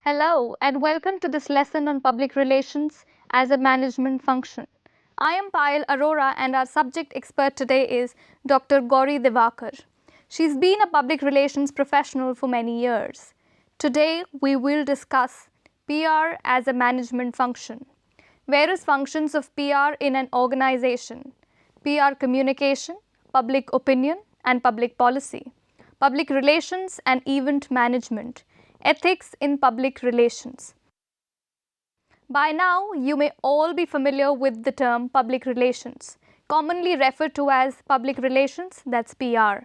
Hello and welcome to this lesson on public relations as a management function. I am Payal Arora and our subject expert today is Dr. Gauri Divakar. She's been a public relations professional for many years. Today we will discuss PR as a management function. Various functions of PR in an organization: PR communication, public opinion and public policy, public relations and event management, ethics in public relations. By now, you may all be familiar with the term public relations, commonly referred to as public relations, that's PR.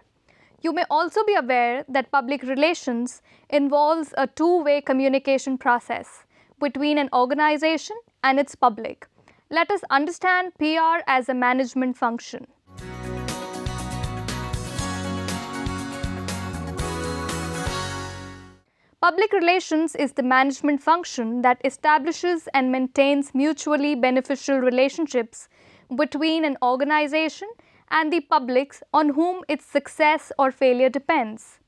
You may also be aware that public relations involves a two-way communication process between an organization and its public. Let us understand PR as a management function. Public relations is the management function that establishes and maintains mutually beneficial relationships between an organization and the public on whom its success or failure depends.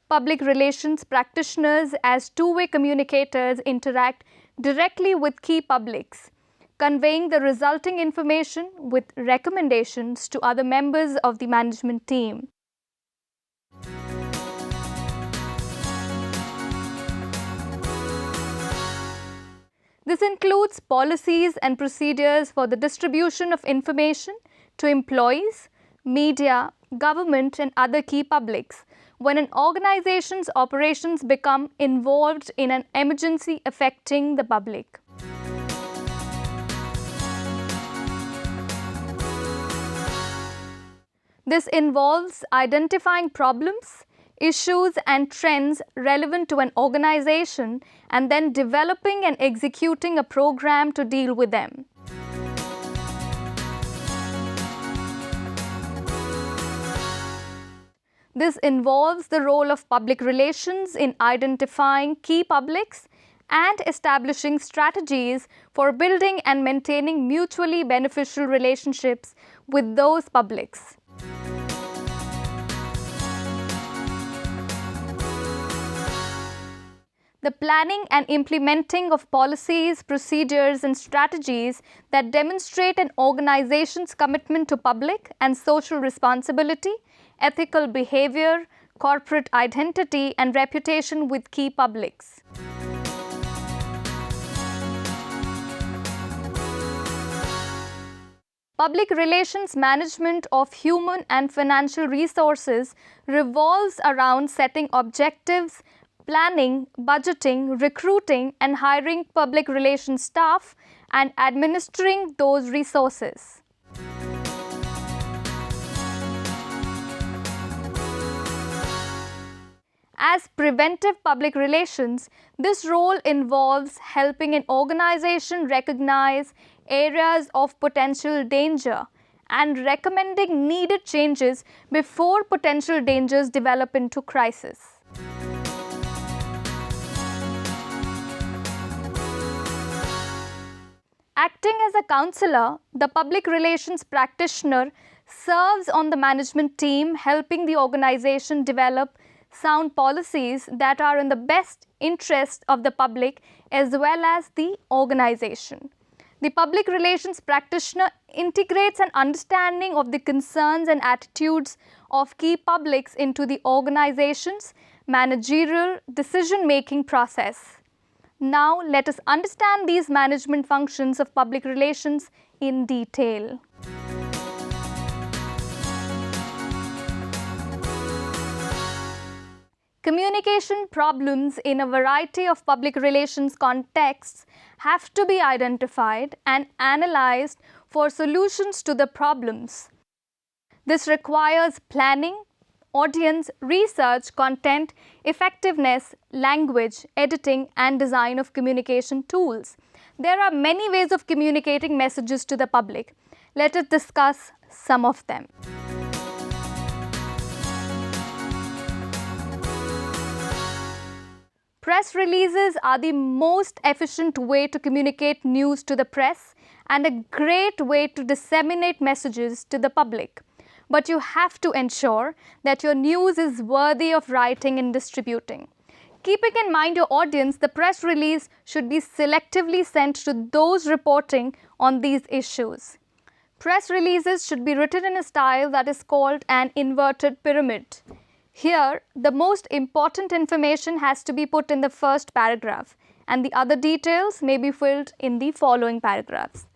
Public relations practitioners as two-way communicators interact directly with key publics, conveying the resulting information with recommendations to other members of the management team. This includes policies and procedures for the distribution of information to employees, media, government, and other key publics when an organization's operations become involved in an emergency affecting the public. This involves identifying problems, issues and trends relevant to an organization and then developing and executing a program to deal with them. This involves the role of public relations in identifying key publics and establishing strategies for building and maintaining mutually beneficial relationships with those publics. The planning and implementing of policies, procedures, and strategies that demonstrate an organization's commitment to public and social responsibility, ethical behavior, corporate identity, and reputation with key publics. Public relations management of human and financial resources revolves around setting objectives, planning, budgeting, recruiting and hiring public relations staff and administering those resources. As preventive public relations, this role involves helping an organization recognize areas of potential danger and recommending needed changes before potential dangers develop into crisis. Acting as a counselor, the public relations practitioner serves on the management team, helping the organization develop sound policies that are in the best interest of the public as well as the organization. The public relations practitioner integrates an understanding of the concerns and attitudes of key publics into the organization's managerial decision-making process. Now, let us understand these management functions of public relations in detail. Communication problems in a variety of public relations contexts have to be identified and analyzed for solutions to the problems. This requires planning, audience research, content, effectiveness, language, editing, and design of communication tools. There are many ways of communicating messages to the public. Let us discuss some of them. Press releases are the most efficient way to communicate news to the press and a great way to disseminate messages to the public. but you have to ensure that your news is worthy of writing and distributing. Keeping in mind your audience, the press release should be selectively sent to those reporting on these issues. Press releases should be written in a style that is called an inverted pyramid. Here, the most important information has to be put in the first paragraph, and the other details may be filled in the following paragraphs.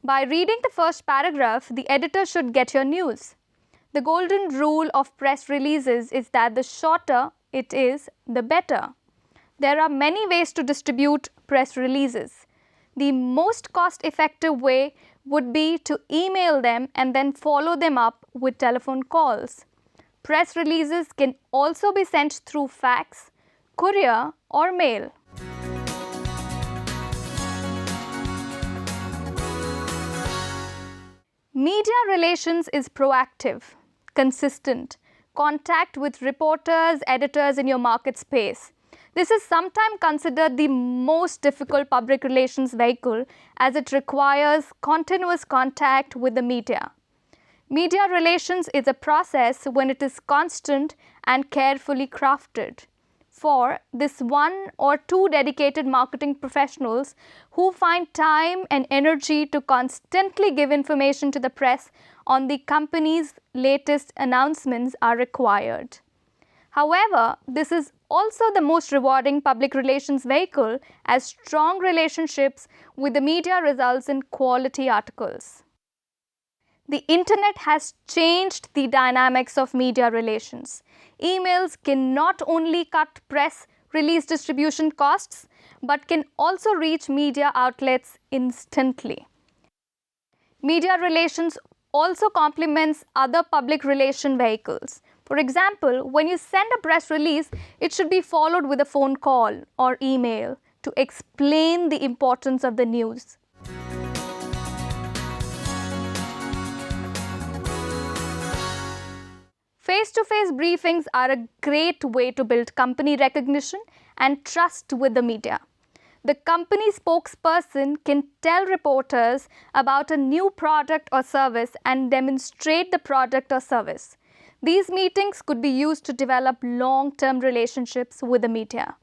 By reading the first paragraph, the editor should get your news. The golden rule of press releases is that the shorter it is, the better. There are many ways to distribute press releases. The most cost-effective way would be to email them and then follow them up with telephone calls. Press releases can also be sent through fax, courier, or mail. Media relations is proactive, consistent contact with reporters, editors in your market space. This is sometimes considered the most difficult public relations vehicle as it requires continuous contact with the media. Media relations is a process when it is constant and carefully crafted. For this, one or two dedicated marketing professionals who find time and energy to constantly give information to the press on the company's latest announcements are required. However, this is also the most rewarding public relations vehicle as strong relationships with the media results in quality articles. The internet has changed the dynamics of media relations. Emails can not only cut press release distribution costs, but can also reach media outlets instantly. Media relations also complements other public relation vehicles. For example, when you send a press release, it should be followed with a phone call or email to explain the importance of the news. Face-to-face briefings are a great way to build company recognition and trust with the media. The company spokesperson can tell reporters about a new product or service and demonstrate the product or service. These meetings could be used to develop long-term relationships with the media.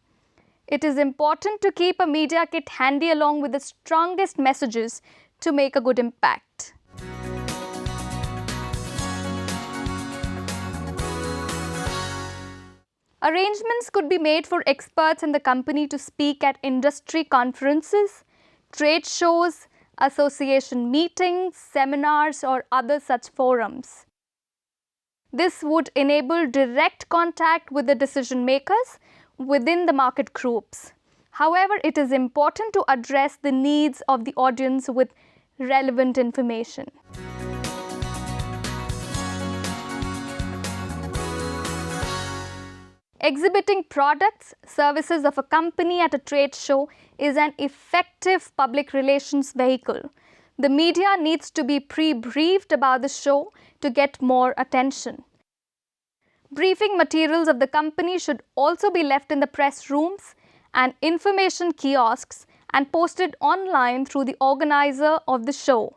It is important to keep a media kit handy along with the strongest messages to make a good impact. Arrangements could be made for experts in the company to speak at industry conferences, trade shows, association meetings, seminars, or other such forums. This would enable direct contact with the decision makers within the market groups. However, it is important to address the needs of the audience with relevant information. Exhibiting products, services of a company at a trade show is an effective public relations vehicle. The media needs to be pre-briefed about the show to get more attention. Briefing materials of the company should also be left in the press rooms and information kiosks and posted online through the organizer of the show.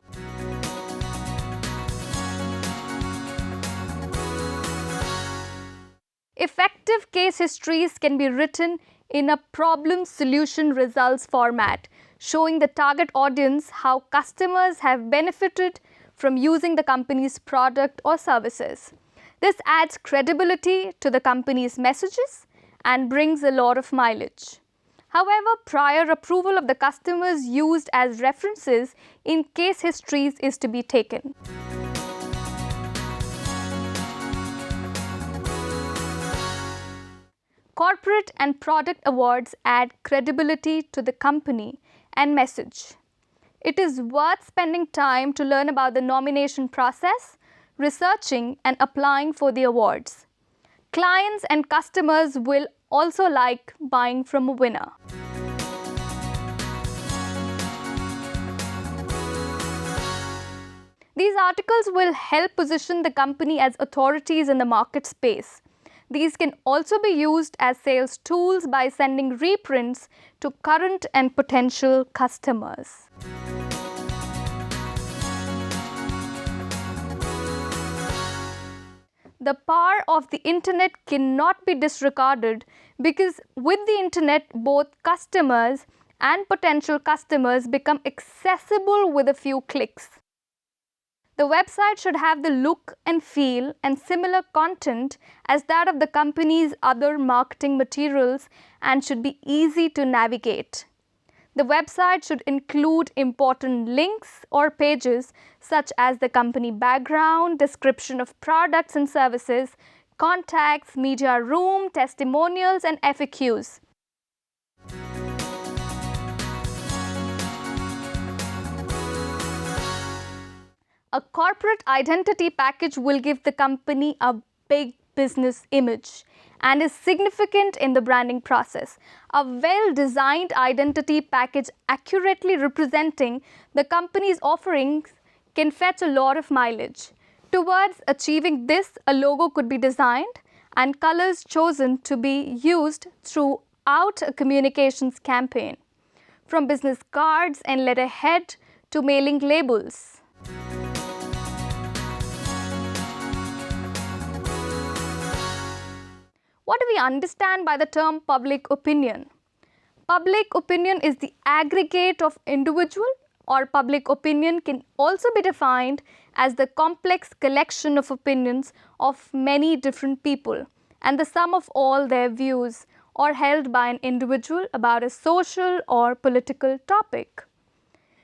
Effective case histories can be written in a problem-solution results format, showing the target audience how customers have benefited from using the company's product or services. This adds credibility to the company's messages and brings a lot of mileage. However, prior approval of the customers used as references in case histories is to be taken. Corporate and product awards add credibility to the company and message. It is worth spending time to learn about the nomination process, researching and applying for the awards. Clients and customers will also like buying from a winner. These articles will help position the company as authorities in the market space. These can also be used as sales tools by sending reprints to current and potential customers. The power of the internet cannot be disregarded because with the internet, both customers and potential customers become accessible with a few clicks. The website should have the look and feel and similar content as that of the company's other marketing materials and should be easy to navigate. The website should include important links or pages such as the company background, description of products and services, contacts, media room, testimonials, and FAQs. A corporate identity package will give the company a big business image and is significant in the branding process. A well-designed identity package accurately representing the company's offerings can fetch a lot of mileage. Towards achieving this, a logo could be designed and colors chosen to be used throughout a communications campaign, from business cards and letterhead to mailing labels. What do we understand by the term public opinion? Public opinion is the aggregate of individual, or public opinion can also be defined as the complex collection of opinions of many different people and the sum of all their views or held by an individual about a social or political topic.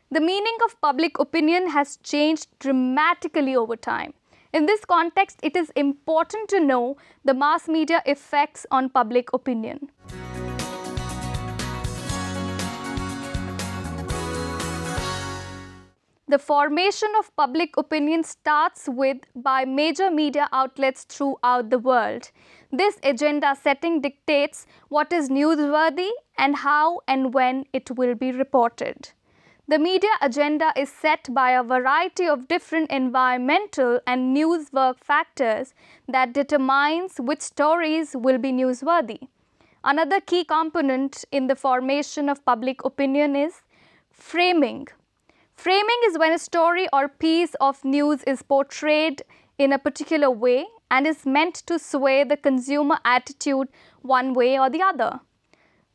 The meaning of public opinion has changed dramatically over time. In this context, it is important to know the mass media effects on public opinion. The formation of public opinion starts by major media outlets throughout the world. This agenda setting dictates what is newsworthy and how and when it will be reported. The media agenda is set by a variety of different environmental and newswork factors that determines which stories will be newsworthy. Another key component in the formation of public opinion is framing. Framing is when a story or piece of news is portrayed in a particular way and is meant to sway the consumer attitude one way or the other.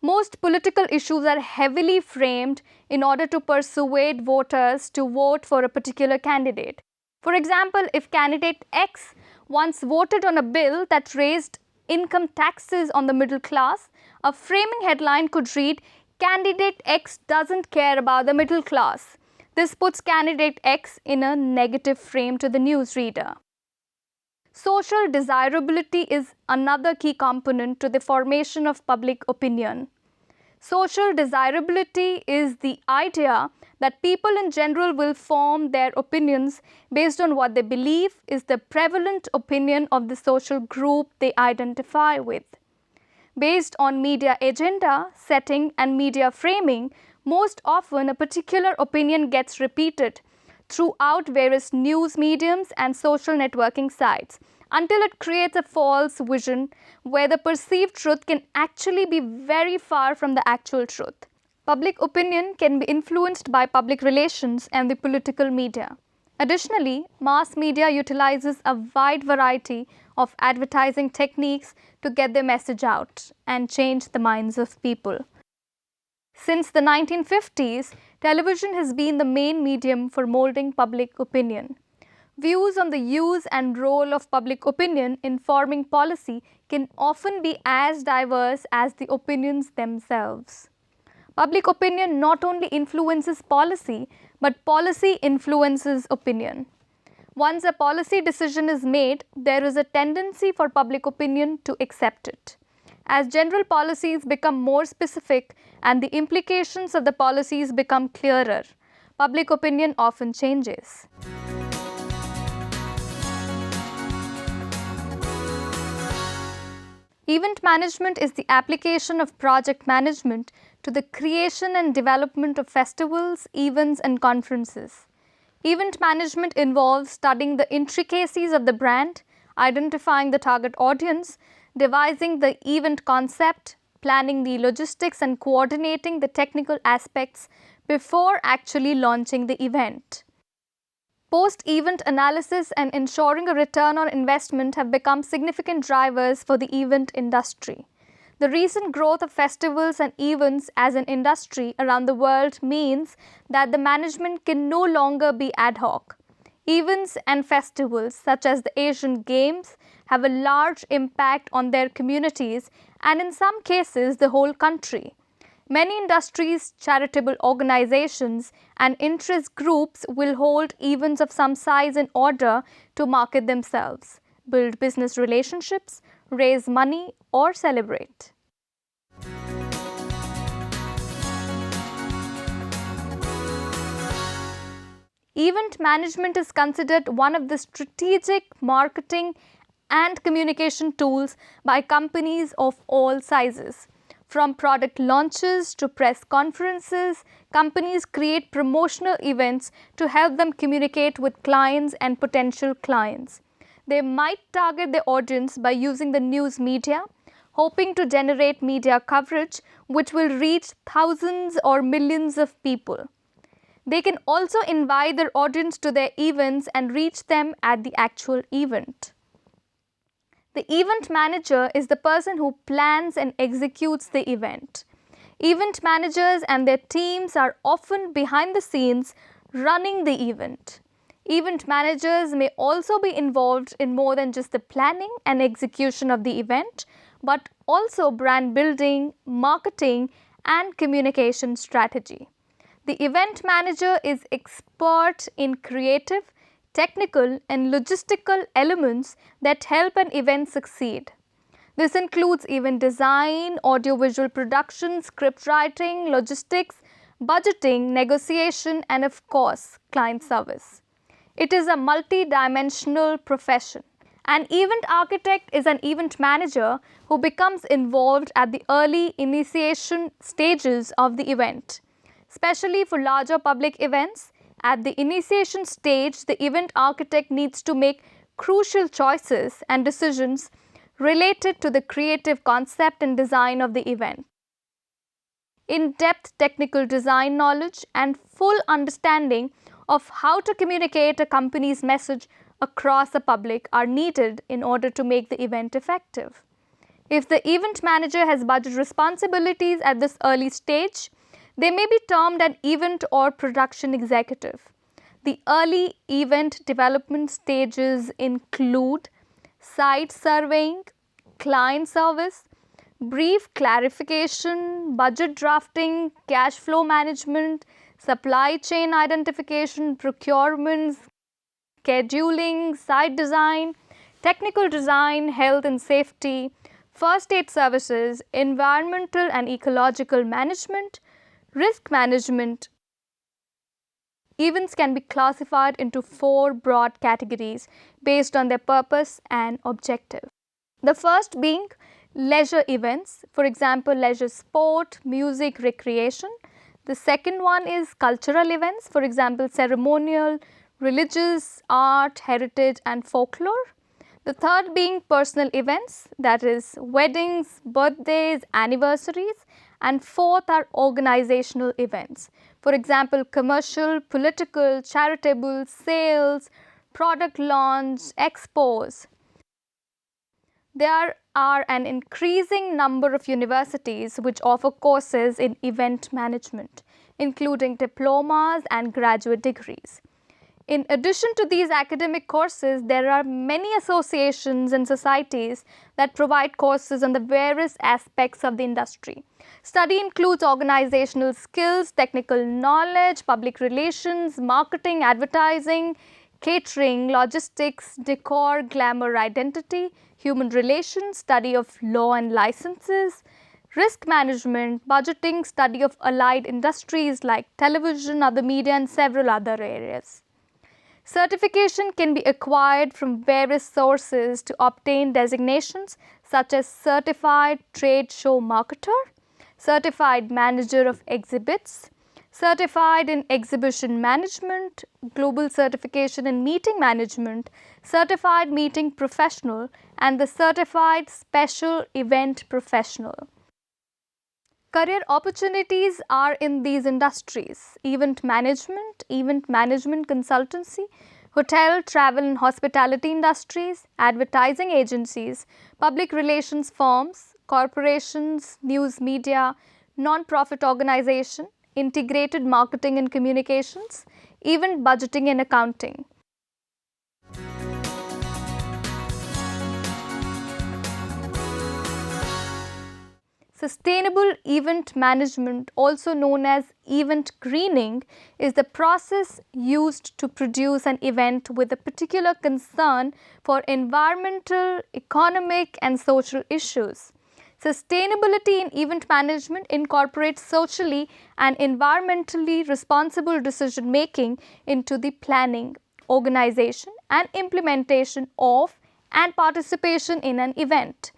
Most political issues are heavily framed in order to persuade voters to vote for a particular candidate. For example, if candidate X once voted on a bill that raised income taxes on the middle class, a framing headline could read, "Candidate X doesn't care about the middle class." This puts candidate X in a negative frame to the newsreader. Social desirability is another key component to the formation of public opinion. Social desirability is the idea that people in general will form their opinions based on what they believe is the prevalent opinion of the social group they identify with. Based on media agenda setting and media framing, most often a particular opinion gets repeated throughout various news mediums and social networking sites until it creates a false vision where the perceived truth can actually be very far from the actual truth. Public opinion can be influenced by public relations and the political media. Additionally, mass media utilizes a wide variety of advertising techniques to get their message out and change the minds of people. Since the 1950s, television has been the main medium for molding public opinion. Views on the use and role of public opinion in forming policy can often be as diverse as the opinions themselves. Public opinion not only influences policy, but policy influences opinion. Once a policy decision is made, there is a tendency for public opinion to accept it. As general policies become more specific and the implications of the policies become clearer, public opinion often changes. Event management is the application of project management to the creation and development of festivals, events, and conferences. Event management involves studying the intricacies of the brand, identifying the target audience, devising the event concept, planning the logistics, and coordinating the technical aspects before actually launching the event. Post-event analysis and ensuring a return on investment have become significant drivers for the event industry. The recent growth of festivals and events as an industry around the world means that the management can no longer be ad hoc. Events and festivals such as the Asian Games have a large impact on their communities and in some cases the whole country. Many industries, charitable organizations, and interest groups will hold events of some size in order to market themselves, build business relationships, raise money, or celebrate. Event management is considered one of the strategic marketing and communication tools by companies of all sizes. From product launches to press conferences, companies create promotional events to help them communicate with clients and potential clients. They might target their audience by using the news media, hoping to generate media coverage which will reach thousands or millions of people. They can also invite their audience to their events and reach them at the actual event. The event manager is the person who plans and executes the event. Event managers and their teams are often behind the scenes running the event. Event managers may also be involved in more than just the planning and execution of the event, but also brand building, marketing, and communication strategy. The event manager is expert in creative, technical, and logistical elements that help an event succeed. This includes event design, audiovisual production, script writing, logistics, budgeting, negotiation, and of course, client service. It is a multi-dimensional profession. An event architect is an event manager who becomes involved at the early initiation stages of the event. Especially for larger public events, at the initiation stage, the event architect needs to make crucial choices and decisions related to the creative concept and design of the event. In-depth technical design knowledge and full understanding of how to communicate a company's message across the public are needed in order to make the event effective. If the event manager has budget responsibilities at this early stage, they may be termed an event or production executive. The early event development stages include site surveying, client service, brief clarification, budget drafting, cash flow management, supply chain identification, procurement, scheduling, site design, technical design, health and safety, first aid services, environmental and ecological management, risk management. Events can be classified into 4 broad categories based on their purpose and objective. The first being leisure events, for example, leisure sport, music, recreation. The second one is cultural events, for example, ceremonial, religious, art, heritage, and folklore. The third being personal events, that is weddings, birthdays, anniversaries. And fourth are organizational events. For example, commercial, political, charitable, sales, product launch, expos. There are an increasing number of universities which offer courses in event management, including diplomas and graduate degrees. In addition to these academic courses, there are many associations and societies that provide courses on the various aspects of the industry. Study includes organizational skills, technical knowledge, public relations, marketing, advertising, catering, logistics, decor, glamour, identity, human relations, study of law and licenses, risk management, budgeting, study of allied industries like television, other media, and several other areas. Certification can be acquired from various sources to obtain designations such as Certified Trade Show Marketer, Certified Manager of Exhibits, Certified in Exhibition Management, Global Certification in Meeting Management, Certified Meeting Professional, and the Certified Special Event Professional. Career opportunities are in these industries: event management consultancy, hotel, travel and hospitality industries, advertising agencies, public relations firms, corporations, news media, non-profit organization, integrated marketing and communications, even budgeting and accounting. Sustainable event management, also known as event greening, is the process used to produce an event with a particular concern for environmental, economic, and social issues. Sustainability in event management incorporates socially and environmentally responsible decision making into the planning, organization, and implementation of and participation in an event.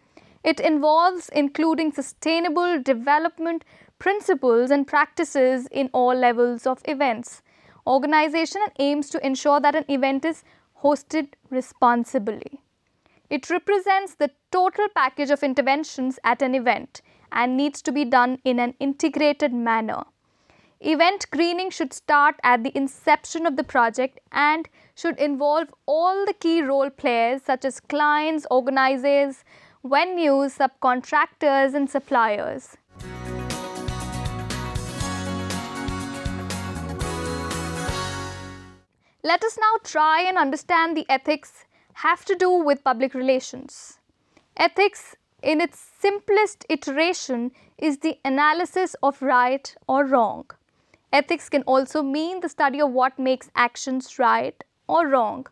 It involves including sustainable development principles and practices in all levels of events. Organization aims to ensure that an event is hosted responsibly. It represents the total package of interventions at an event and needs to be done in an integrated manner. Event greening should start at the inception of the project and should involve all the key role players such as clients, organizers, venues, subcontractors and suppliers. Let us now try and understand the ethics have to do with public relations. Ethics in its simplest iteration is the analysis of right or wrong. Ethics can also mean the study of what makes actions right or wrong.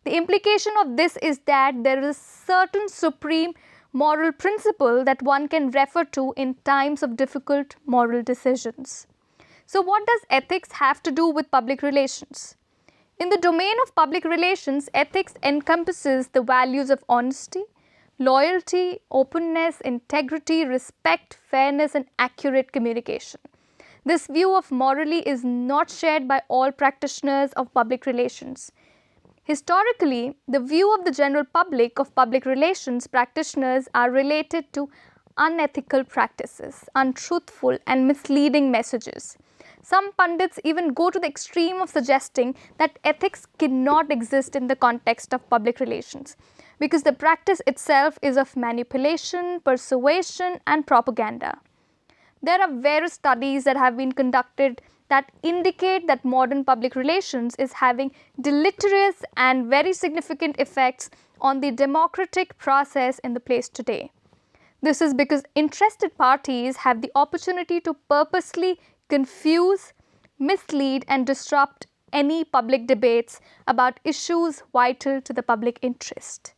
The implication of this is that there is a certain supreme moral principle that one can refer to in times of difficult moral decisions. So, what does ethics have to do with public relations? In the domain of public relations, ethics encompasses the values of honesty, loyalty, openness, integrity, respect, fairness, and accurate communication. This view of morality is not shared by all practitioners of public relations. Historically, the view of the general public of public relations practitioners are related to unethical practices, untruthful and misleading messages. Some pundits even go to the extreme of suggesting that ethics cannot exist in the context of public relations because the practice itself is of manipulation, persuasion, and propaganda. There are various studies that have been conducted that indicate that modern public relations is having deleterious and very significant effects on the democratic process in the place today. This is because interested parties have the opportunity to purposely confuse, mislead, and disrupt any public debates about issues vital to the public interest.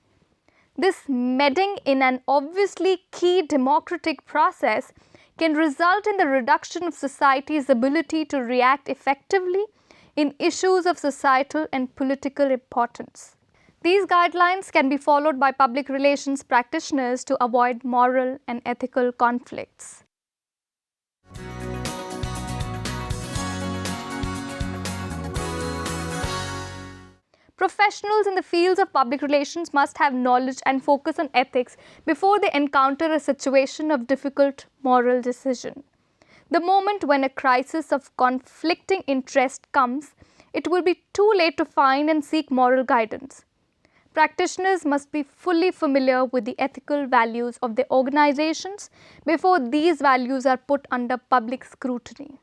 This meddling in an obviously key democratic process can result in the reduction of society's ability to react effectively in issues of societal and political importance. These guidelines can be followed by public relations practitioners to avoid moral and ethical conflicts. Professionals in the fields of public relations must have knowledge and focus on ethics before they encounter a situation of difficult moral decision. The moment when a crisis of conflicting interest comes, it will be too late to find and seek moral guidance. Practitioners must be fully familiar with the ethical values of their organizations before these values are put under public scrutiny.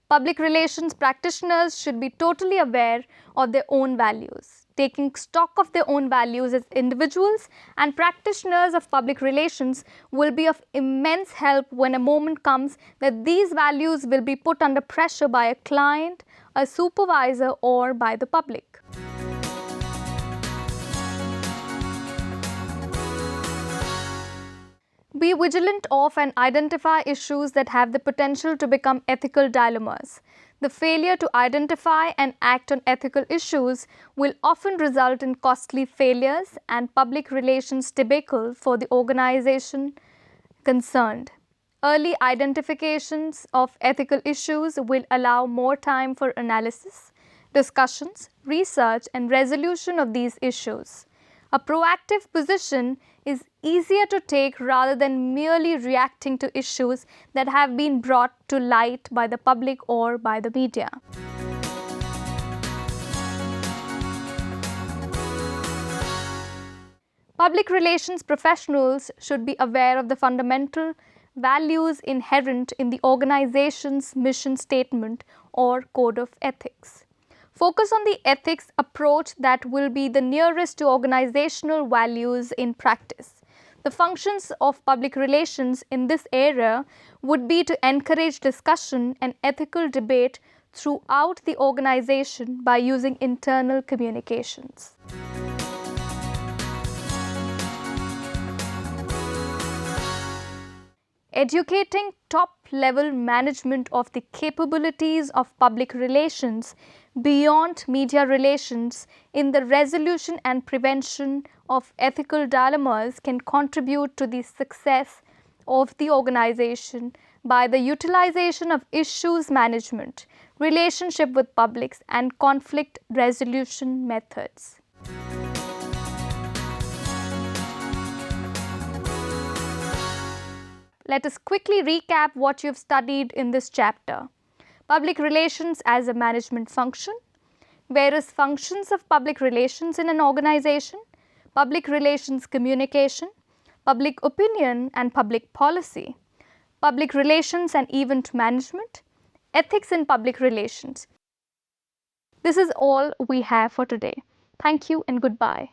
Public relations practitioners should be totally aware of their own values. Taking stock of their own values as individuals and practitioners of public relations will be of immense help when a moment comes that these values will be put under pressure by a client, a supervisor, or by the public. Be vigilant of and identify issues that have the potential to become ethical dilemmas. The failure to identify and act on ethical issues will often result in costly failures and public relations debacle for the organization concerned. Early identifications of ethical issues will allow more time for analysis, discussions, research, and resolution of these issues. A proactive position is easier to take rather than merely reacting to issues that have been brought to light by the public or by the media. Public relations professionals should be aware of the fundamental values inherent in the organization's mission statement or code of ethics. Focus on the ethics approach that will be the nearest to organizational values in practice. The functions of public relations in this area would be to encourage discussion and ethical debate throughout the organization by using internal communications. Educating top-level management of the capabilities of public relations beyond media relations in the resolution and prevention of ethical dilemmas can contribute to the success of the organization by the utilization of issues management, relationship with publics, and conflict resolution methods. Let us quickly recap what you've studied in this chapter. Public relations as a management function, various functions of public relations in an organization, public relations communication, public opinion and public policy, public relations and event management, ethics in public relations. This is all we have for today. Thank you and goodbye.